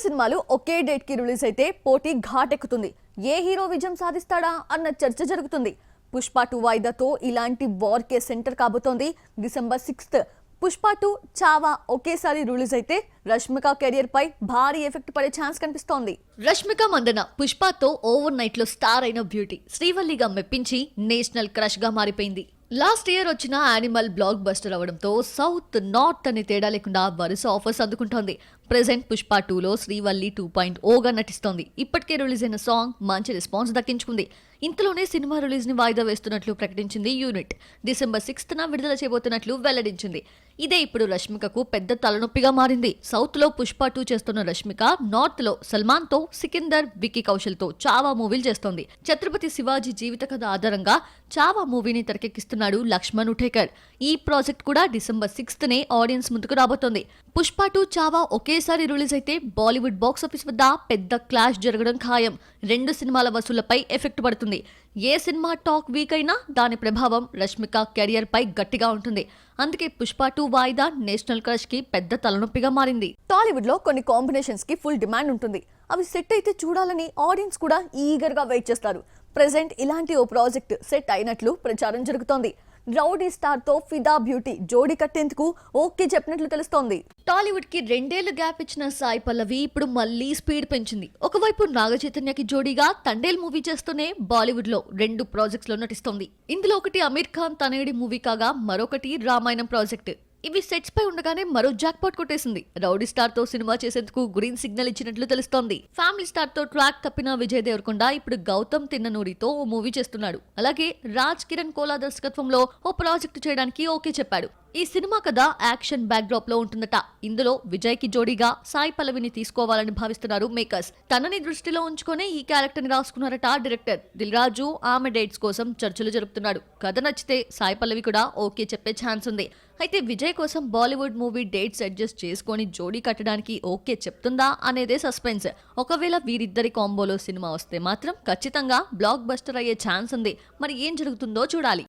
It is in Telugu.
సినిమాలు ఒకే డేట్ కి రిలీజ్ అయితే పోటీ ఘాటెక్కుతుంది. ఏ హీరో విజయం సాధిస్తాడా అన్న చర్చ జరుగుతుంది. పుష్ప 2 వాయిదాతో ఇలాంటి వార్ కే సెంటర్ కాబోతోంది. డిసెంబర్ 6 పుష్ప 2 చావా ఒకేసారి రిలీజ్ అయితే రష్మిక కెరియర్ పై భారీ ఎఫెక్ట్ పడే ఛాన్స్ కనిపిస్తోంది. రష్మిక మందన పుష్పతో ఓవర్ నైట్ లో స్టార్ అయిన బ్యూటీ శ్రీవల్లిగా మెప్పించి నేషనల్ క్రష్ గా మారిపోయింది. లాస్ట్ ఇయర్ వచ్చిన యానిమల్ బ్లాక్ బస్టర్ అవడంతో సౌత్ నార్త్ అనే తేడా లేకుండా వరుస ఆఫర్స్ అందుకుంటోంది. ప్రెజెంట్ పుష్ప 2లో శ్రీవల్లి 2.0గా నటిస్తోంది. ఇప్పటికే రిలీజ్ అయిన సాంగ్ మంచి రెస్పాన్స్ దక్కించుకుంది. ఇంతలోనే సినిమా రిలీజ్ ని వాయిదా వేస్తున్నట్లు ప్రకటించింది యూనిట్. డిసెంబర్ 6న విడుదల చేయబోతున్నట్లు వెల్లడించింది. ఇదే ఇప్పుడు రష్మికకు పెద్ద తలనొప్పిగా మారింది. సౌత్ లో పుష్ప 2 చేస్తున్న రష్మిక నార్త్ లో సల్మాన్ తో, సికిందర్, విక్కీ కౌశల్ తో చావా మూవీలు చేస్తోంది. ఛత్రపతి శివాజీ జీవిత కథ ఆధారంగా చావా మూవీని తెరకెక్కిస్తున్నాడు లక్ష్మణ్ ఉఠేకర్. ఈ ప్రాజెక్ట్ కూడా డిసెంబర్ 6నే ఆడియన్స్ ముందుకు రాబోతోంది. పుష్ప 2 చావా ఒకేసారి రిలీజ్ అయితే బాలీవుడ్ బాక్సాఫీస్ వద్ద పెద్ద క్లాష్ జరగడం ఖాయం. రెండు సినిమాల వసూళ్లపై ఎఫెక్ట్ పడుతుంది. ఏ సినిమా టాక్ వీక్ అయినా దాని ప్రభావం రష్మిక కెరియర్ పై గట్టిగా ఉంటుంది. అందుకే పుష్ప 2 వాయిదా నేషనల్ క్రష్ కి పెద్ద తలనొప్పిగా మారింది. టాలీవుడ్ లో కొన్ని కాంబినేషన్స్ కి ఫుల్ డిమాండ్ ఉంటుంది. అవి సెట్ అయితే చూడాలని ఆడియన్స్ కూడా ఈగర్ గా వెయిట్ చేస్తారు. ప్రెజెంట్ ఇలాంటి ఓ ప్రాజెక్ట్ సెట్ అయినట్లు ప్రచారం జరుగుతోంది. రౌడీ స్టార్ తో ఫిదా బ్యూటీ జోడీ కట్టేందుకు ఓకే చెప్పినట్లు తెలుస్తోంది. టాలీవుడ్ కి 2 ఏళ్లు గ్యాప్ ఇచ్చిన సాయి పల్లవి ఇప్పుడు మళ్లీ స్పీడ్ పెంచింది. ఒకవైపు నాగ చైతన్యకి జోడీగా తండేల్ మూవీ చేస్తూనే బాలీవుడ్ లో 2 ప్రాజెక్ట్స్ లో నటిస్తోంది. ఇందులో ఒకటి అమీర్ ఖాన్ తనయుడి మూవీ కాగా మరొకటి రామాయణం ప్రాజెక్ట్. ఇవి సెట్స్ పై ఉండగానే మరో జాక్పాట్ కొట్టేసింది. రౌడీ స్టార్ తో సినిమా చేసేందుకు గ్రీన్ సిగ్నల్ ఇచ్చినట్లు తెలుస్తోంది. ఫ్యామిలీ స్టార్ తో ట్రాక్ తప్పిన విజయ్ దేవరకొండ ఇప్పుడు గౌతమ్ తిన్ననూరితో ఓ మూవీ చేస్తున్నాడు. అలాగే రాజ్ కిరణ్ కోలా దర్శకత్వంలో ఓ ప్రాజెక్టు చేయడానికి ఓకే చెప్పాడు. ఈ సినిమా కథ యాక్షన్ బ్యాక్ డ్రాప్ లో ఉంటుందట. ఇందులో విజయ్ కి జోడీగా సాయి పల్లవిని తీసుకోవాలని భావిస్తున్నారు మేకర్స్. తనని దృష్టిలో ఉంచుకునే ఈ క్యారెక్టర్ ని రాసుకున్నారట డైరెక్టర్ దిల్ రాజు. ఆమె డేట్స్ కోసం చర్చలు జరుపుతున్నాడు. కథ నచ్చితే సాయి పల్లవి కూడా ఓకే చెప్పే ఛాన్స్ ఉంది. అయితే విజయ్ కోసం బాలీవుడ్ మూవీ డేట్స్ అడ్జస్ట్ చేసుకుని జోడీ కట్టడానికి ఓకే చెప్తుందా అనేదే సస్పెన్స్. ఒకవేళ వీరిద్దరి కాంబోలో సినిమా వస్తే మాత్రం ఖచ్చితంగా బ్లాక్ బస్టర్ అయ్యే ఛాన్స్ ఉంది. మరి ఏం జరుగుతుందో చూడాలి.